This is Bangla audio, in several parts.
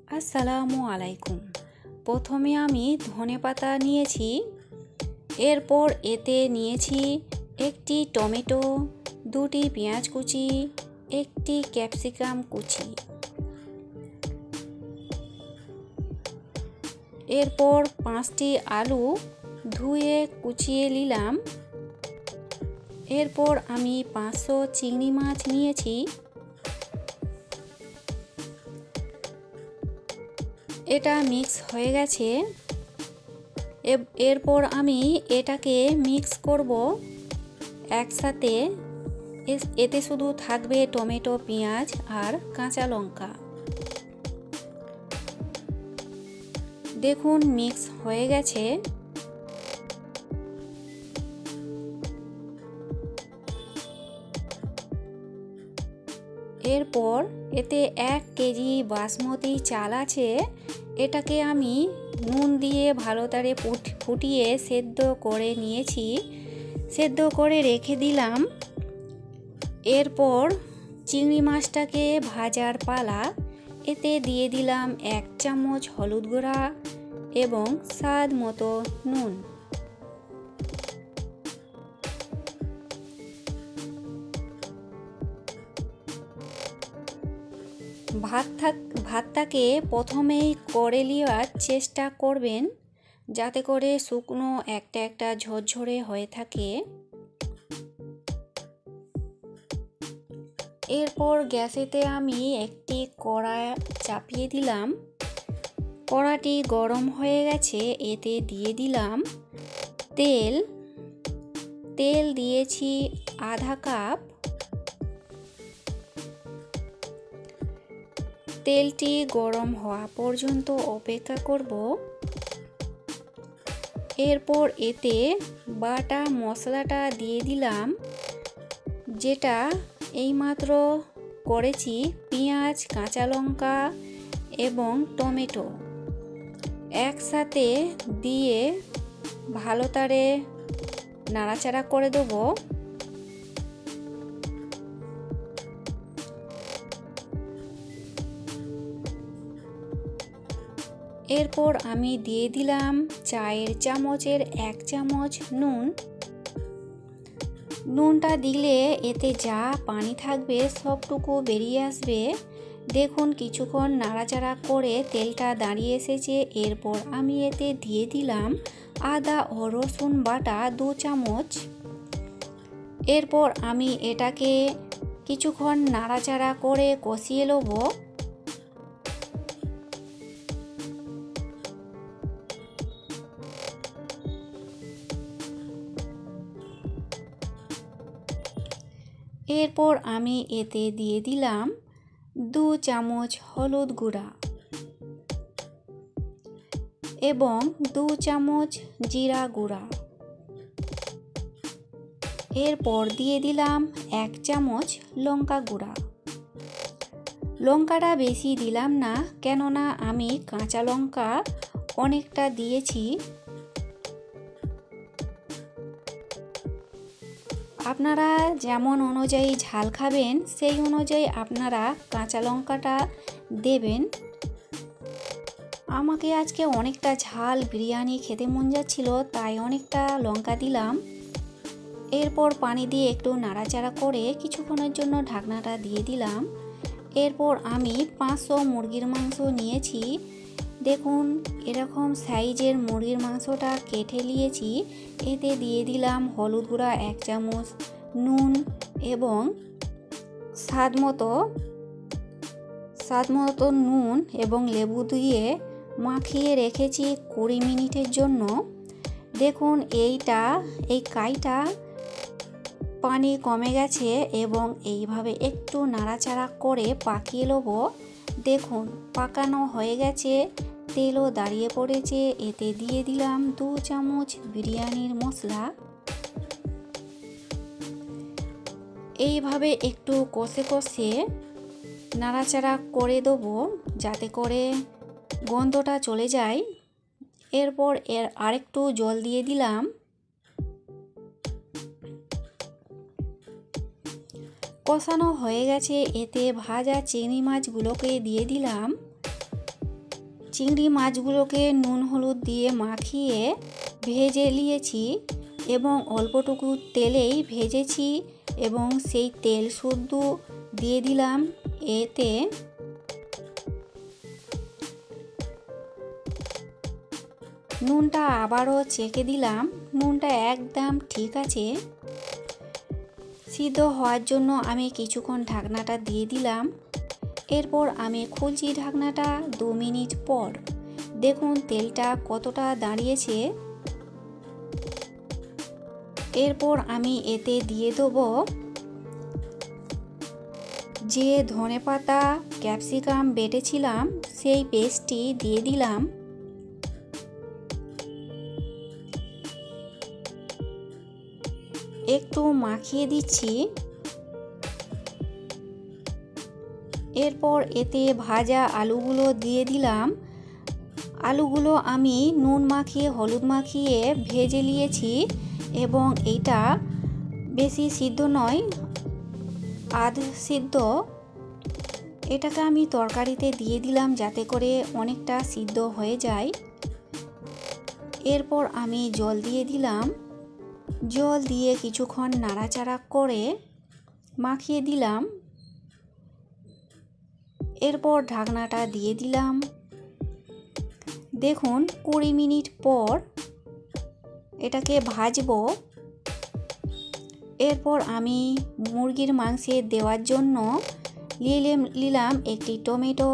আসসালামু আলাইকুম। প্রথমে আমি ধনেপাতা নিয়েছি, এরপর এতে নিয়েছি একটি টমেটো, দুটি পেঁয়াজ কুচি, একটি ক্যাপসিকাম কুচি। এরপর 5টি আলু ধুয়ে কুচিয়ে নিলাম। এরপর আমি 500 চিংড়ি মাছ নিয়েছি। এটা মিক্স হয়ে গেছে। এরপর আমি এটাকে মিক্স করব একসাথে। এতে শুধু থাকবে টমেটো, পেঁয়াজ আর কাঁচা লঙ্কা। দেখুন মিক্স হয়ে গেছে। এরপর এতে 1 কেজি বাসমতি চাল আছে। এটাকে আমি নুন দিয়ে ভালোভাবে ফুটিয়ে সেদ্ধ করে নিয়েছি, সেদ্ধ করে রেখে দিলাম। এরপর চিংড়ি মাছটাকে ভাজার পালা। এতে দিয়ে দিলাম 1 চামচ হলুদ গুঁড়া এবং স্বাদ মতো নুন। ভাতটাকে প্রথমেই করে নেওয়ার চেষ্টা করবেন, যাতে করে শুকনো একটা ঝরঝরে হয়ে থাকে। এরপর গ্যাসেতে আমি একটি কড়া চাপিয়ে দিলাম। কড়াটি গরম হয়ে গেছে। এতে দিয়ে দিলাম তেল দিয়েছি আধা কাপ। তেলটি গরম হওয়া পর্যন্ত অপেক্ষা করব। এরপর এতে বাটা মশলাটা দিয়ে দিলাম, যেটা এইমাত্র করেছি। পেঁয়াজ, কাঁচা লঙ্কা এবং টমেটো একসাথে দিয়ে ভালোভাবে নাড়াচাড়া করে দেব। এরপর আমি দিয়ে দিলাম চায়ের চামচের 1 চামচ নুন। নুনটা দিলে এতে যা পানি থাকবে সবটুকু বেরিয়ে আসবে। দেখুন কিছুক্ষণ নাড়াচাড়া করে তেলটা দাঁড়িয়ে এসেছে। এরপর আমি এতে দিয়ে দিলাম আদা ও রসুন বাটা 2 চামচ। এরপর আমি এটাকে কিছুক্ষণ নাড়াচাড়া করে কষিয়ে নেব। এরপর আমি এতে দিয়ে দিলাম 2 চামচ হলুদ গুঁড়া এবং 2 চামচ জিরা গুঁড়া। এরপর দিয়ে দিলাম 1 চামচ লঙ্কা গুঁড়া। লঙ্কাটা বেশি দিলাম না, কেননা আমি কাঁচা লঙ্কা অনেকটা দিয়েছি। আপনারা যেমন অনুযায়ী ঝাল খাবেন সেই অনুযায়ী আপনারা কাঁচা লঙ্কাটা দেবেন। আমাকে আজকে অনেকটা ঝাল বিরিয়ানি খেতে মন যাচ্ছিল, তাই অনেকটা লঙ্কা দিলাম। এরপর পানি দিয়ে একটু নাড়াচাড়া করে কিছুক্ষণের জন্য ঢাকনাটা দিয়ে দিলাম। এরপর আমি 500 মুরগির মাংস নিয়েছি। দেখুন এরকম সাইজের মুরগির মাংসটা কেটে নিয়েছি। এতে দিয়ে দিলাম হলুদ গুঁড়া 1 চামচ, নুন এবং স্বাদ মতো নুন এবং লেবু দিয়ে মাখিয়ে রেখেছি 20 মিনিটের জন্য। দেখুন এই কাইটা পানি কমে গেছে এবং এইভাবে একটু নাড়াচাড়া করে পাকিয়ে নেব। দেখুন পাকানো হয়ে গেছে, তেলও দাঁড়িয়ে পড়েছে। এতে দিয়ে দিলাম 2 চামচ বিরিয়ানির মশলা। এইভাবে একটু কষে নাড়াচাড়া করে দেবো, যাতে করে গন্ধটা চলে যায়। এরপর আরেকটু জল দিয়ে দিলাম। কষানো হয়ে গেছে। এতে ভাজা চিংড়ি মাছগুলোকে দিয়ে দিলাম। চিংড়ি মাছগুলোকে নুন হলুদ দিয়ে মাখিয়ে ভেজে নিয়েছি এবং অল্পটুকু তেলেই ভেজেছি এবং সেই তেল শুদ্ধ দিয়ে দিলাম এতে। নুনটা আবারও চেখে দিলাম, নুনটা একদম ঠিক আছে। সিদ্ধ হওয়ার জন্য আমি কিছুক্ষণ ঢাকনাটা দিয়ে দিলাম। এরপর আমি খুলছি ঢাকনাটা 2 মিনিট পর। দেখুন তেলটা কতটা দাঁড়িয়েছে। এরপর আমি এতে দিয়ে দেবো যে ধনেপাতা ক্যাপসিকাম বেটেছিলাম সেই পেস্টটি দিয়ে দিলাম। একটু মাখিয়ে দিচ্ছি। এরপর এতে ভাজা আলুগুলো দিয়ে দিলাম। আলুগুলো আমি নুন মাখিয়ে হলুদ মাখিয়ে ভেজে নিয়েছি এবং এটা বেশি সিদ্ধ নয়, আধ সিদ্ধ। এটাকে আমি তরকারিতে দিয়ে দিলাম যাতে করে অনেকটা সিদ্ধ হয়ে যায়। এরপর আমি জল দিয়ে দিলাম। জল দিয়ে কিছুক্ষণ নাড়াচাড়া করে মাখিয়ে দিলাম। এরপর ঢাকনাটা দিয়ে দিলাম। দেখুন 20 মিনিট পর এটাকে ভাজবো। এরপর আমি মুরগির মাংসে দেওয়ার জন্য নিলাম একটি টমেটো,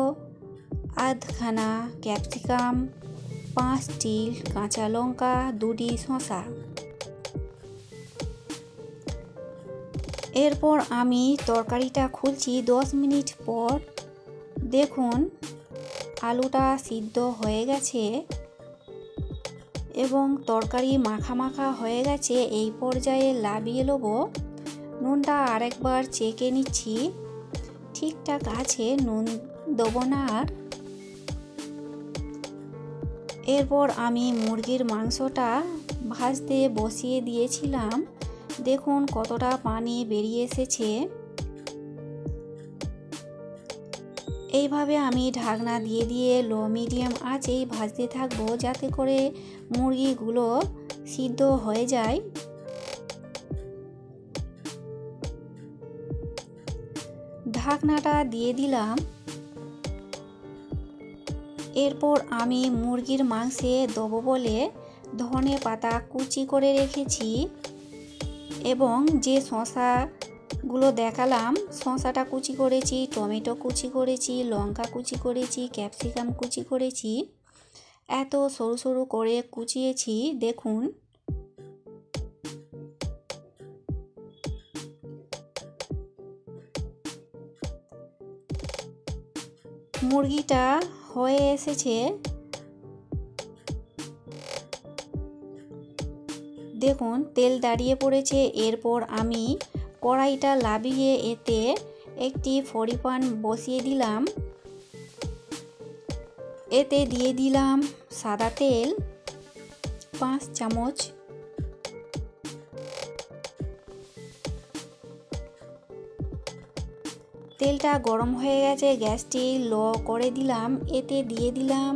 আধখানা ক্যাপসিকাম, 5টি কাঁচা লঙ্কা, 2টি শসা। এরপর আমি তরকারিটা খুলছি 10 মিনিট পর। দেখুন আলুটা সিদ্ধ হয়ে গেছে এবং তরকারি মাখা মাখা হয়ে গেছে। এই পর্যায়ে নামিয়ে নেব। নুনটা আরেকবার চেখে নিচ্ছি, ঠিকঠাক আছে, নুন দেবো না আর। এরপর আমি মুরগির মাংসটা ভাজতে বসিয়ে দিয়েছিলাম। দেখুন কতটা পানি বেরিয়ে এসেছে। এইভাবে আমি ঢাকনা দিয়ে দিয়ে লো মিডিয়াম আঁচেই ভাজতে থাকবো যাতে করে মুরগিগুলো সিদ্ধ হয়ে যায়। ঢাকনাটা দিয়ে দিলাম। এরপর আমি মুরগির মাংসে দেবো বলে ধনে পাতা কুচি করে রেখেছি এবং যে শসাগুলো দেখালাম, শসাটা কুচি করেছি, টমেটো কুচি করেছি, লঙ্কা কুচি করেছি, ক্যাপসিকাম কুচি করেছি। এত সরু সরু করে কুচিয়েছি। দেখুন মুরগিটা হয়ে এসেছে। দেখুন তেল দাঁড়িয়ে পড়েছে। এরপর আমি কড়াইটা নামিয়ে এতে একটি ফ্রাই প্যান বসিয়ে দিলাম। এতে দিয়ে দিলাম সাদা তেল 5 চামচ। তেলটা গরম হয়ে গেছে, গ্যাসটি লো করে দিলাম। এতে দিয়ে দিলাম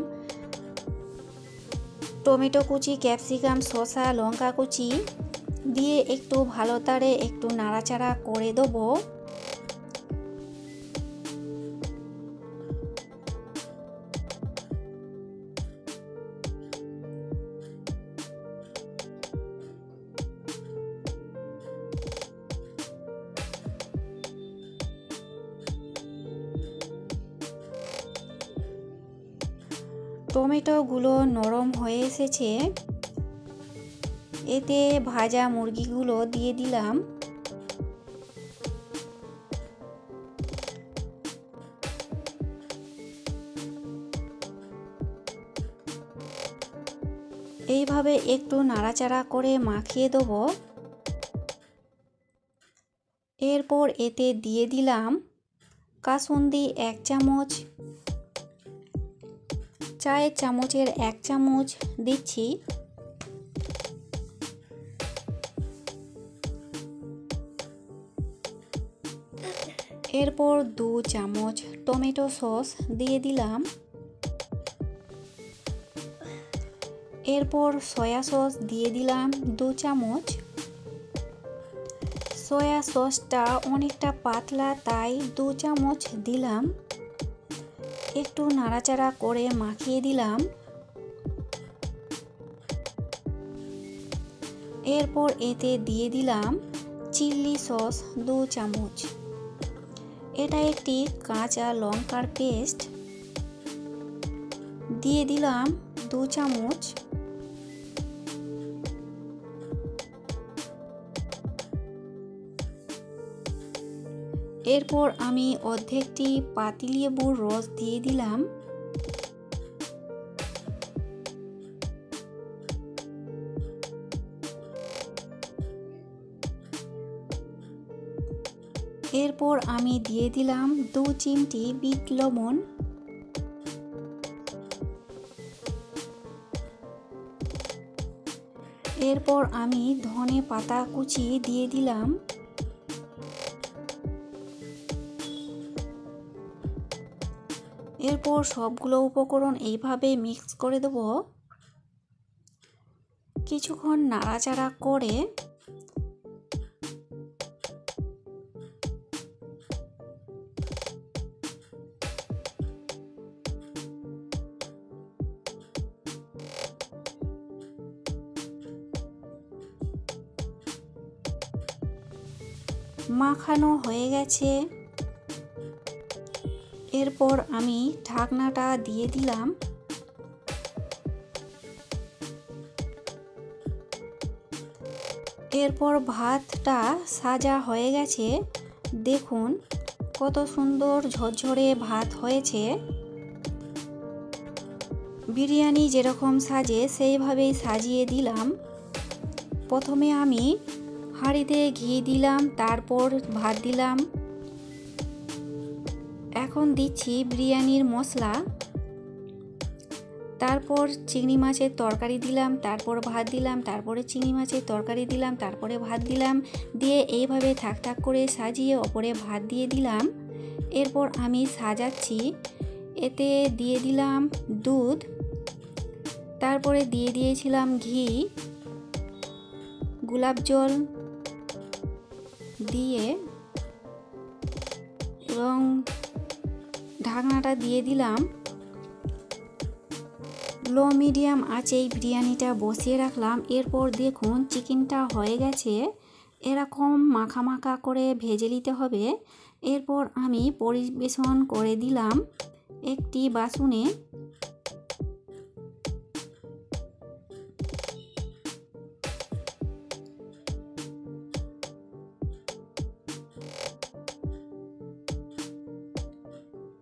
টমেটো কুচি, ক্যাপসিকাম, শসা, লঙ্কা কুচি দিয়ে একটু ভালো তারে একটু নাড়াচাড়া করে দেবো। টমেটোগুলো নরম হয়ে এসেছে। এতে ভাজা মুরগিগুলো দিয়ে দিলাম। এইভাবে একটু নাড়াচাড়া করে মাখিয়ে দেবো। এরপর এতে দিয়ে দিলাম কাসুন্দি 1 চামচ, চায়ের চামচের 1 চামচ দিচ্ছি। এরপর 2 চামচ টমেটো সস দিয়ে দিলাম। এরপর সয়া সস দিয়ে দিলাম 2 চামচ। সয়া সসটা অনেকটা পাতলা, তাই 2 চামচ দিলাম। একটু নাড়াচাড়া করে মাখিয়ে দিলাম। এরপর এতে দিয়ে দিলাম চিলি সস 2 চামচ। এটা একটি কাঁচা লঙ্কার পেস্ট দিয়ে দিলাম 2 চামচ। এরপর আমি অর্ধেকটি পাতিলেবুর রস দিয়ে দিলাম। এরপর আমি দিয়ে দিলাম 2 চিমটি বিট লবণ। এরপর আমি ধনে পাতা কুচি দিয়ে দিলাম। এরপর সবগুলো উপকরণ এইভাবে মিক্স করে দেব। কিছুক্ষণ নাড়াচাড়া করে মাখানো হয়ে গেছে। এরপর আমি ঢাকনাটা দিয়ে দিলাম। এরপর ভাতটা সাজা হয়ে গেছে। দেখুন কত সুন্দর ঝরঝরে ভাত হয়েছে। বিরিয়ানি যেরকম সাজে সেইভাবেই সাজিয়ে দিলাম। প্রথমে আমি হাঁড়িতে ঘি দিলাম, তারপর ভাত দিলাম। এখন দিচ্ছি বিরিয়ানির মশলা, তারপর চিংড়ি মাছের তরকারি দিলাম, তারপর ভাত দিলাম, তারপরে চিংড়ি মাছের তরকারি দিলাম, তারপরে ভাত দিলাম। দিয়ে এইভাবে থাক থাক করে সাজিয়ে ওপরে ভাত দিয়ে দিলাম। এরপর আমি সাজাচ্ছি। এতে দিয়ে দিলাম দুধ, তারপরে দিয়ে দিয়েছিলাম ঘি, গোলাপ জল দিয়ে এবং ঢাকনাটা দিয়ে দিলাম। লো মিডিয়াম আঁচেই বিরিয়ানিটা বসিয়ে রাখলাম। এরপর দেখুন চিকেনটা হয়ে গেছে। এরকম মাখা মাখা করে ভেজে নিতে হবে। এরপর আমি পরিবেশন করে দিলাম একটি বাসনে।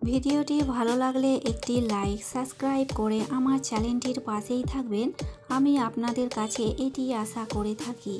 ভিডিওটি ভালো লাগলে একটি লাইক, সাবস্ক্রাইব করে আমার চ্যানেলটির পাশেই থাকবেন। আমি আপনাদের কাছে এটি আশা করে থাকি।